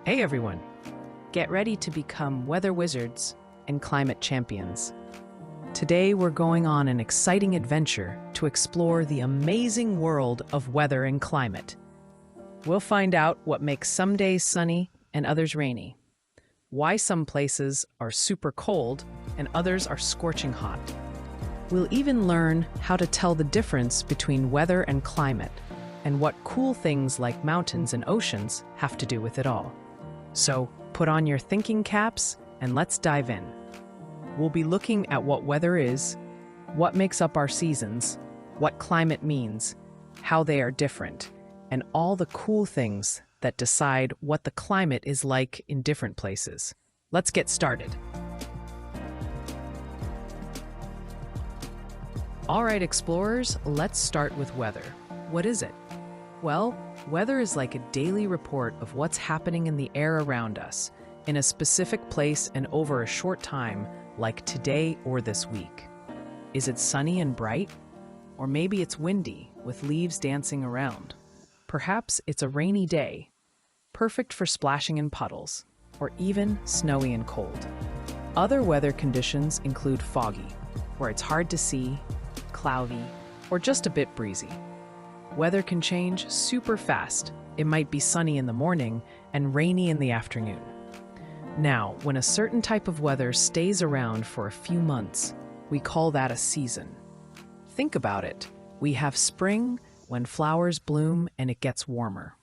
Hey everyone! Get ready to become weather wizards and climate champions. Today we're going on an exciting adventure to explore the amazing world of weather and climate. We'll find out what makes some days sunny and others rainy, why some places are super cold and others are scorching hot. We'll even learn how to tell the difference between weather and climate, and what cool things like mountains and oceans have to do with it all. So put on your thinking caps and let's dive in. We'll be looking at what weather is, what makes up our seasons, what climate means, how they are different, and all the cool things that decide what the climate is like in different places. Let's get started. All right, explorers, let's start with weather. What is it? Well, weather is like a daily report of what's happening in the air around us, in a specific place and over a short time, like today or this week. Is it sunny and bright? Or maybe it's windy, with leaves dancing around. Perhaps it's a rainy day, perfect for splashing in puddles, or even snowy and cold. Other weather conditions include foggy, where it's hard to see, cloudy, or just a bit breezy. Weather can change super fast. It might be sunny in the morning and rainy in the afternoon. Now, when a certain type of weather stays around for a few months, we call that a season. Think about it. We have spring, when flowers bloom and it gets warmer.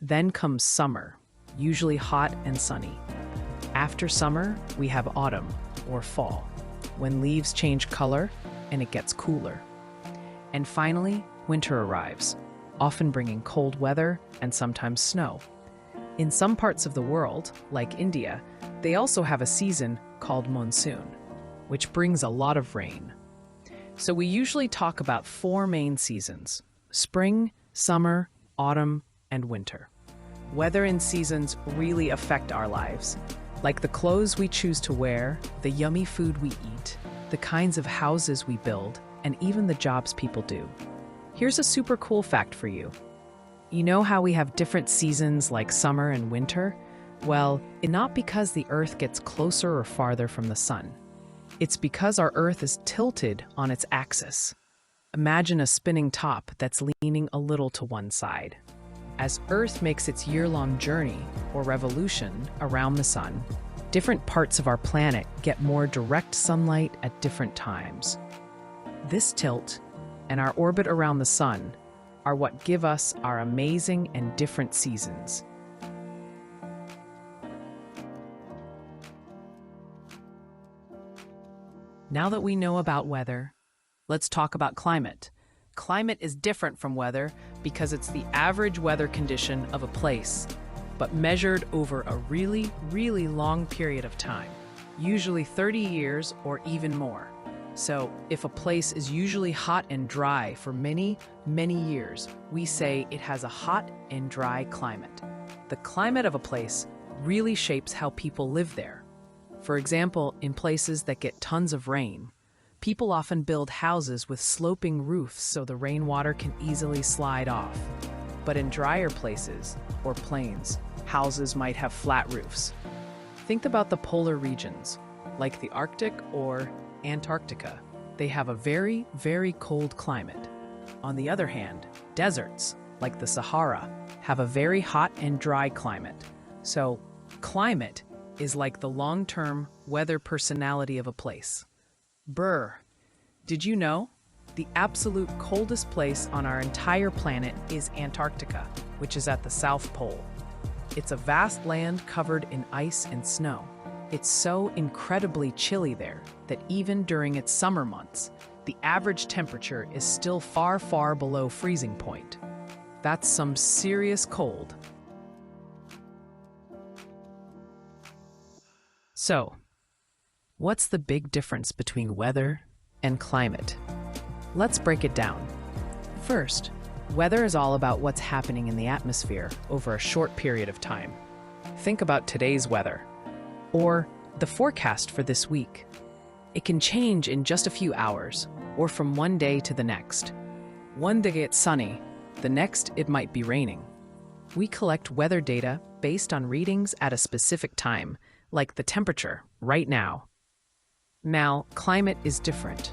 Then comes summer, usually hot and sunny. After summer, we have autumn, or fall, when leaves change color and it gets cooler. And finally, winter arrives, often bringing cold weather and sometimes snow. In some parts of the world, like India, they also have a season called monsoon, which brings a lot of rain. So we usually talk about four main seasons: spring, summer, autumn, and winter. Weather and seasons really affect our lives, like the clothes we choose to wear, the yummy food we eat, the kinds of houses we build, and even the jobs people do. Here's a super cool fact for you. You know how we have different seasons like summer and winter? Well, it's not because the Earth gets closer or farther from the sun. It's because our Earth is tilted on its axis. Imagine a spinning top that's leaning a little to one side. As Earth makes its year-long journey, or revolution, around the sun, different parts of our planet get more direct sunlight at different times. This tilt and our orbit around the sun are what give us our amazing and different seasons. Now that we know about weather, let's talk about climate. Climate is different from weather because it's the average weather condition of a place, but measured over a really, really long period of time, usually 30 years or even more. So, if a place is usually hot and dry for many, many years, we say it has a hot and dry climate. The climate of a place really shapes how people live there. For example, in places that get tons of rain, people often build houses with sloping roofs so the rainwater can easily slide off. But in drier places, or plains, houses might have flat roofs. Think about the polar regions, like the Arctic or Antarctica. They have a very, very cold climate. On the other hand, deserts, like the Sahara, have a very hot and dry climate. So, climate is like the long-term weather personality of a place. Brr. Did you know? The absolute coldest place on our entire planet is Antarctica, which is at the South Pole. It's a vast land covered in ice and snow. It's so incredibly chilly there that even during its summer months, the average temperature is still far, far below freezing point. That's some serious cold. So, what's the big difference between weather and climate? Let's break it down. First, weather is all about what's happening in the atmosphere over a short period of time. Think about today's weather, or the forecast for this week. It can change in just a few hours, or from one day to the next. One day it's sunny, the next it might be raining. We collect weather data based on readings at a specific time, like the temperature right now. Now, climate is different.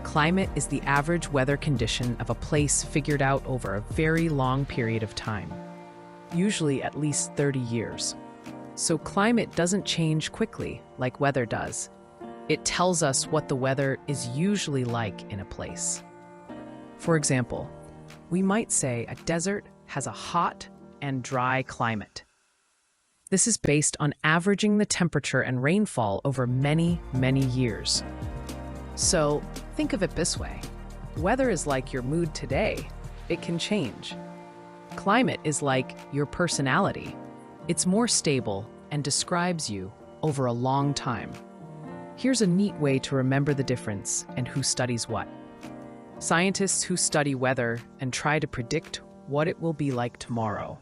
Climate is the average weather condition of a place figured out over a very long period of time, usually at least 30 years. So climate doesn't change quickly like weather does. It tells us what the weather is usually like in a place. For example, we might say a desert has a hot and dry climate. This is based on averaging the temperature and rainfall over many, many years. So think of it this way. Weather is like your mood today. It can change. Climate is like your personality. It's more stable and describes you over a long time. Here's a neat way to remember the difference and who studies what. Scientists who study weather and try to predict what it will be like tomorrow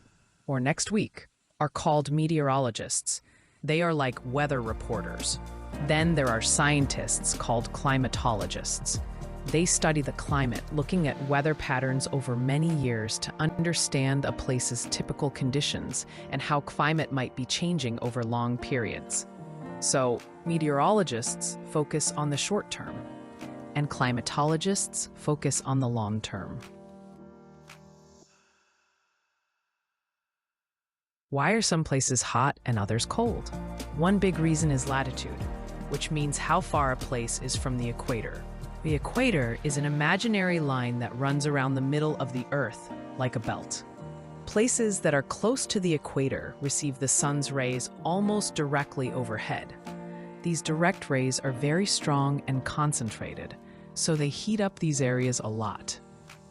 or next week are called meteorologists. They are like weather reporters. Then there are scientists called climatologists. They study the climate, looking at weather patterns over many years to understand a place's typical conditions and how climate might be changing over long periods. So, meteorologists focus on the short term, and climatologists focus on the long term. Why are some places hot and others cold? One big reason is latitude, which means how far a place is from the equator. The equator is an imaginary line that runs around the middle of the Earth, like a belt. Places that are close to the equator receive the sun's rays almost directly overhead. These direct rays are very strong and concentrated, so they heat up these areas a lot.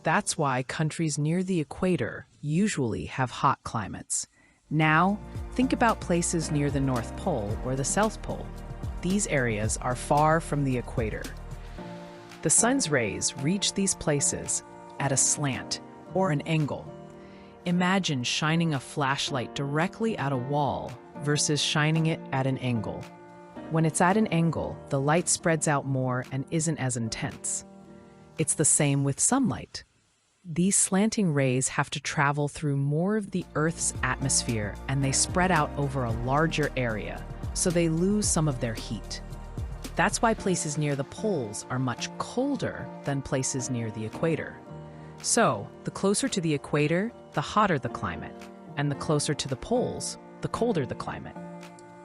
That's why countries near the equator usually have hot climates. Now, think about places near the North Pole or the South Pole. These areas are far from the equator. The sun's rays reach these places at a slant or an angle. Imagine shining a flashlight directly at a wall versus shining it at an angle. When it's at an angle, the light spreads out more and isn't as intense. It's the same with sunlight. These slanting rays have to travel through more of the Earth's atmosphere, and they spread out over a larger area, so they lose some of their heat. That's why places near the poles are much colder than places near the equator. So, the closer to the equator, the hotter the climate, and the closer to the poles, the colder the climate.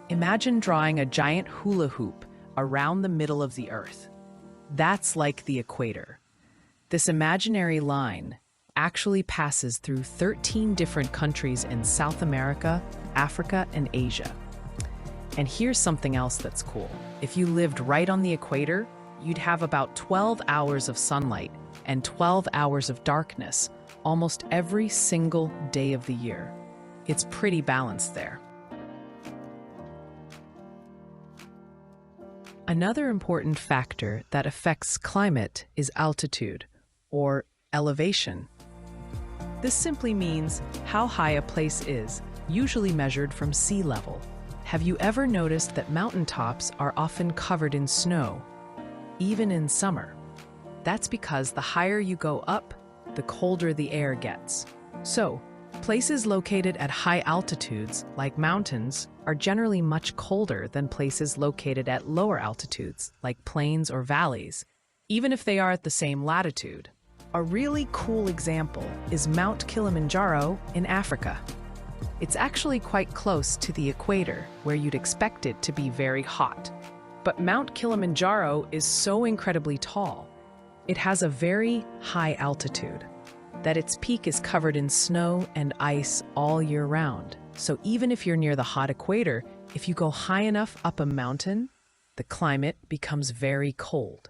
Imagine drawing a giant hula hoop around the middle of the Earth. That's like the equator. This imaginary line actually passes through 13 different countries in South America, Africa, and Asia. And here's something else that's cool. If you lived right on the equator, you'd have about 12 hours of sunlight and 12 hours of darkness almost every single day of the year. It's pretty balanced there. Another important factor that affects climate is altitude, or elevation. This simply means how high a place is, usually measured from sea level. Have you ever noticed that mountaintops are often covered in snow, even in summer? That's because the higher you go up, the colder the air gets. So, places located at high altitudes, like mountains, are generally much colder than places located at lower altitudes, like plains or valleys, even if they are at the same latitude. A really cool example is Mount Kilimanjaro in Africa. It's actually quite close to the equator, where you'd expect it to be very hot. But Mount Kilimanjaro is so incredibly tall. It has a very high altitude, that its peak is covered in snow and ice all year round. So even if you're near the hot equator, if you go high enough up a mountain, the climate becomes very cold.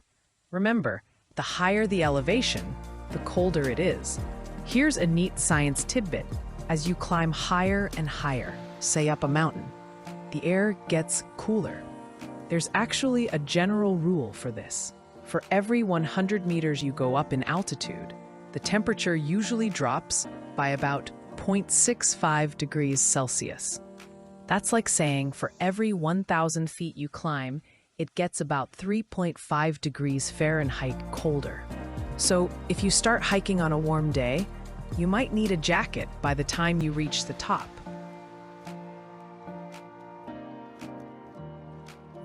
Remember, the higher the elevation, the colder it is. Here's a neat science tidbit. As you climb higher and higher, say up a mountain, the air gets cooler. There's actually a general rule for this. For every 100 meters you go up in altitude, the temperature usually drops by about 0.65 degrees Celsius. That's like saying for every 1,000 feet you climb, it gets about 3.5 degrees Fahrenheit colder. So if you start hiking on a warm day, you might need a jacket by the time you reach the top.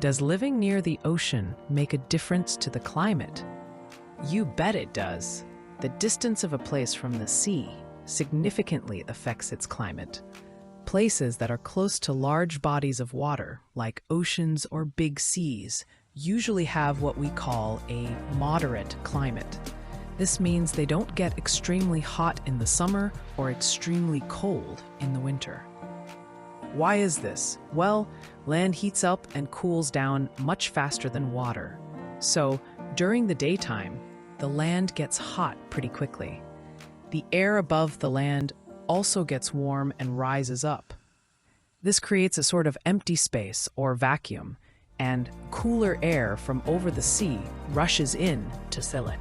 Does living near the ocean make a difference to the climate? You bet it does. The distance of a place from the sea significantly affects its climate. Places that are close to large bodies of water, like oceans or big seas, usually have what we call a moderate climate. This means they don't get extremely hot in the summer or extremely cold in the winter. Why is this? Well, land heats up and cools down much faster than water. So, during the daytime, the land gets hot pretty quickly. The air above the land also gets warm and rises up. This creates a sort of empty space or vacuum, and cooler air from over the sea rushes in to fill it.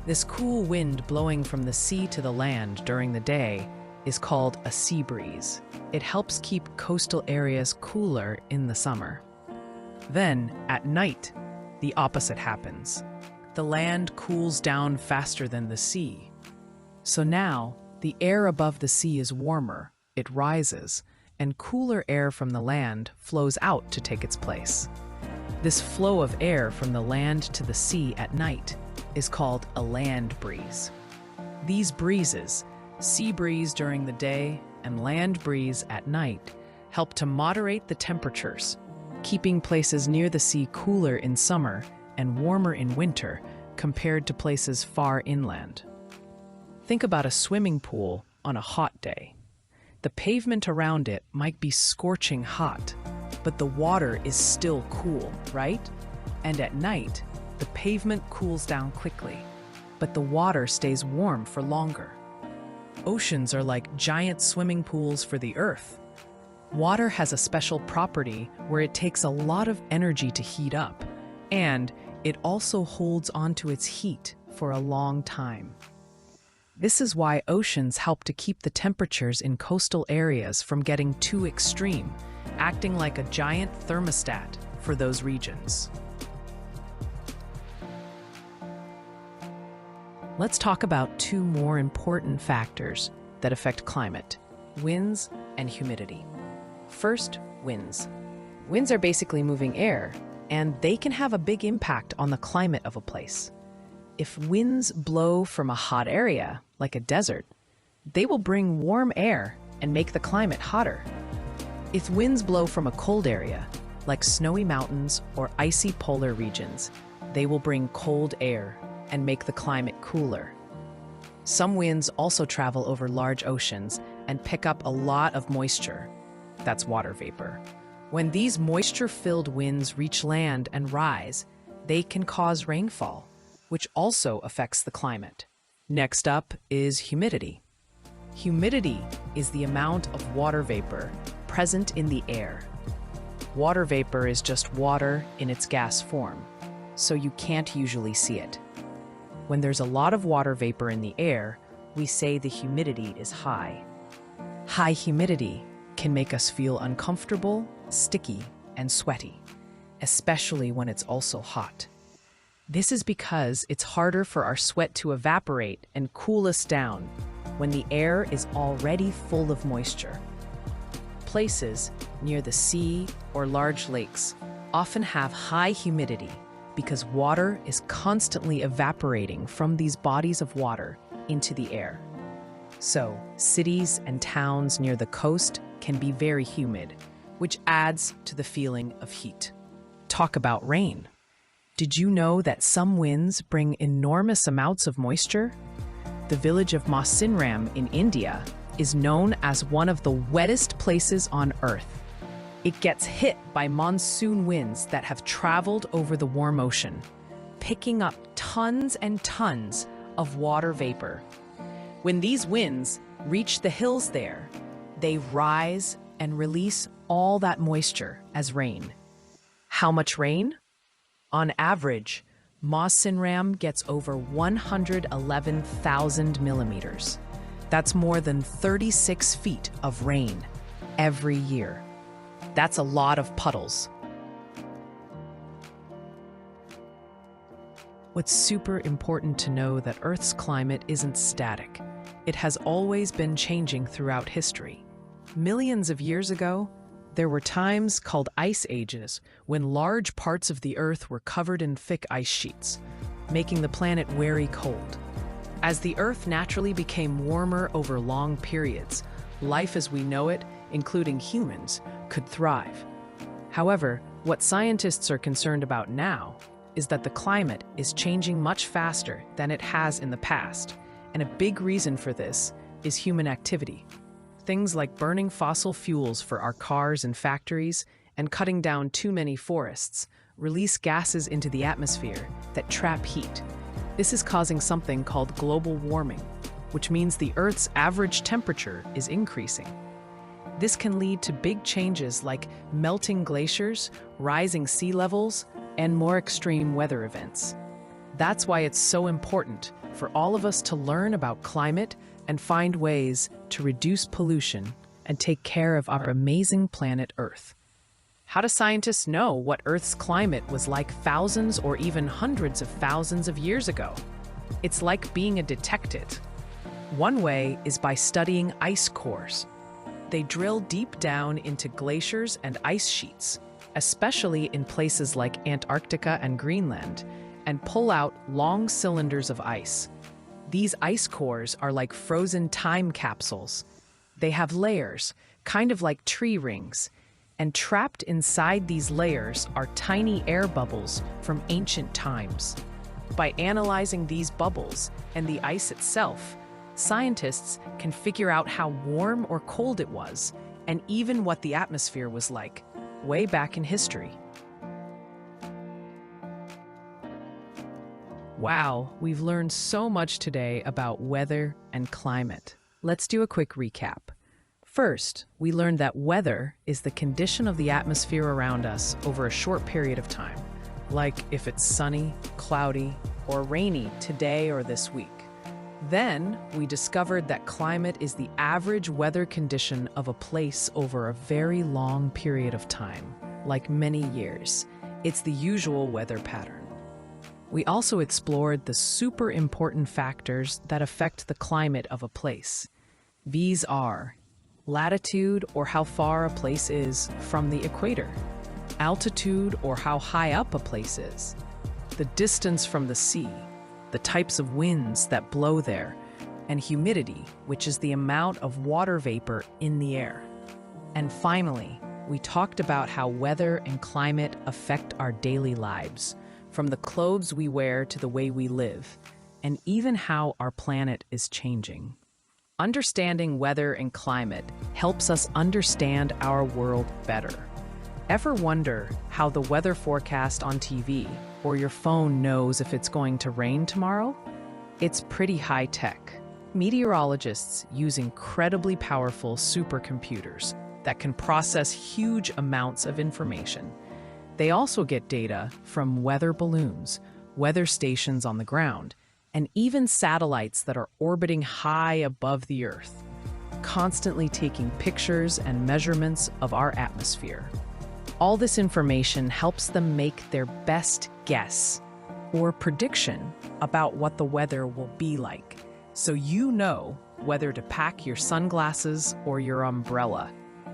This cool wind blowing from the sea to the land during the day is called a sea breeze. It helps keep coastal areas cooler in the summer. Then, at night, the opposite happens. The land cools down faster than the sea. So now, the air above the sea is warmer, it rises, and cooler air from the land flows out to take its place. This flow of air from the land to the sea at night is called a land breeze. These breezes, sea breeze during the day and land breeze at night, help to moderate the temperatures, keeping places near the sea cooler in summer and warmer in winter compared to places far inland. Think about a swimming pool on a hot day. The pavement around it might be scorching hot, but the water is still cool, right? And at night, the pavement cools down quickly, but the water stays warm for longer. Oceans are like giant swimming pools for the Earth. Water has a special property where it takes a lot of energy to heat up, and it also holds onto its heat for a long time. This is why oceans help to keep the temperatures in coastal areas from getting too extreme, acting like a giant thermostat for those regions. Let's talk about two more important factors that affect climate: winds and humidity. First, winds. Winds are basically moving air, and they can have a big impact on the climate of a place. If winds blow from a hot area, like a desert, they will bring warm air and make the climate hotter. If winds blow from a cold area, like snowy mountains or icy polar regions, they will bring cold air and make the climate cooler. Some winds also travel over large oceans and pick up a lot of moisture. That's water vapor. When these moisture-filled winds reach land and rise, they can cause rainfall, which also affects the climate. Next up is humidity. Humidity is the amount of water vapor present in the air. Water vapor is just water in its gas form, so you can't usually see it. When there's a lot of water vapor in the air, we say the humidity is high. High humidity can make us feel uncomfortable, sticky, and sweaty, especially when it's also hot. This is because it's harder for our sweat to evaporate and cool us down when the air is already full of moisture. Places near the sea or large lakes often have high humidity because water is constantly evaporating from these bodies of water into the air. So, cities and towns near the coast can be very humid, which adds to the feeling of heat. Talk about rain. Did you know that some winds bring enormous amounts of moisture? The village of Mawsynram in India is known as one of the wettest places on Earth. It gets hit by monsoon winds that have traveled over the warm ocean, picking up tons and tons of water vapor. When these winds reach the hills there, they rise and release all that moisture as rain. How much rain? On average, Mawsynram gets over 111,000 millimeters. That's more than 36 feet of rain every year. That's a lot of puddles. What's super important to know that Earth's climate isn't static. It has always been changing throughout history. Millions of years ago, There were times called ice ages when large parts of the Earth were covered in thick ice sheets, making the planet very cold. As the Earth naturally became warmer over long periods, life as we know it, including humans, could thrive. However, what scientists are concerned about now is that the climate is changing much faster than it has in the past, and a big reason for this is human activity. Things like burning fossil fuels for our cars and factories and cutting down too many forests release gases into the atmosphere that trap heat. This is causing something called global warming, which means the Earth's average temperature is increasing. This can lead to big changes like melting glaciers, rising sea levels, and more extreme weather events. That's why it's so important for all of us to learn about climate and find ways to reduce pollution and take care of our amazing planet Earth. How do scientists know what Earth's climate was like thousands or even hundreds of thousands of years ago? It's like being a detective. One way is by studying ice cores. They drill deep down into glaciers and ice sheets, especially in places like Antarctica and Greenland, and pull out long cylinders of ice. These ice cores are like frozen time capsules. They have layers, kind of like tree rings, and trapped inside these layers are tiny air bubbles from ancient times. By analyzing these bubbles and the ice itself, scientists can figure out how warm or cold it was, and even what the atmosphere was like, way back in history. Wow, we've learned so much today about weather and climate. Let's do a quick recap. First, we learned that weather is the condition of the atmosphere around us over a short period of time, like if it's sunny, cloudy, or rainy today or this week. Then, we discovered that climate is the average weather condition of a place over a very long period of time, like many years. It's the usual weather pattern. We also explored the super important factors that affect the climate of a place. These are latitude, or how far a place is from the equator, altitude, or how high up a place is, the distance from the sea, the types of winds that blow there, and humidity, which is the amount of water vapor in the air. And finally, we talked about how weather and climate affect our daily lives, from the clothes we wear to the way we live, and even how our planet is changing. Understanding weather and climate helps us understand our world better. Ever wonder how the weather forecast on TV or your phone knows if it's going to rain tomorrow? It's pretty high-tech. Meteorologists use incredibly powerful supercomputers that can process huge amounts of information. They also get data from weather balloons, weather stations on the ground, and even satellites that are orbiting high above the Earth, constantly taking pictures and measurements of our atmosphere. All this information helps them make their best guess or prediction about what the weather will be like, so you know whether to pack your sunglasses or your umbrella.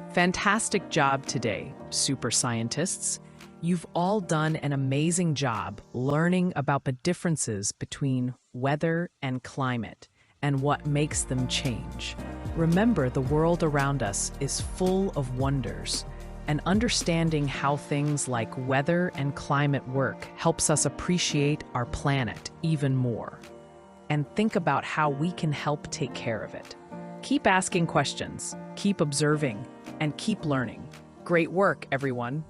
Fantastic job today, super scientists. You've all done an amazing job learning about the differences between weather and climate and what makes them change. Remember, the world around us is full of wonders, and understanding how things like weather and climate work helps us appreciate our planet even more. And think about how we can help take care of it. Keep asking questions, keep observing, and keep learning. Great work, everyone!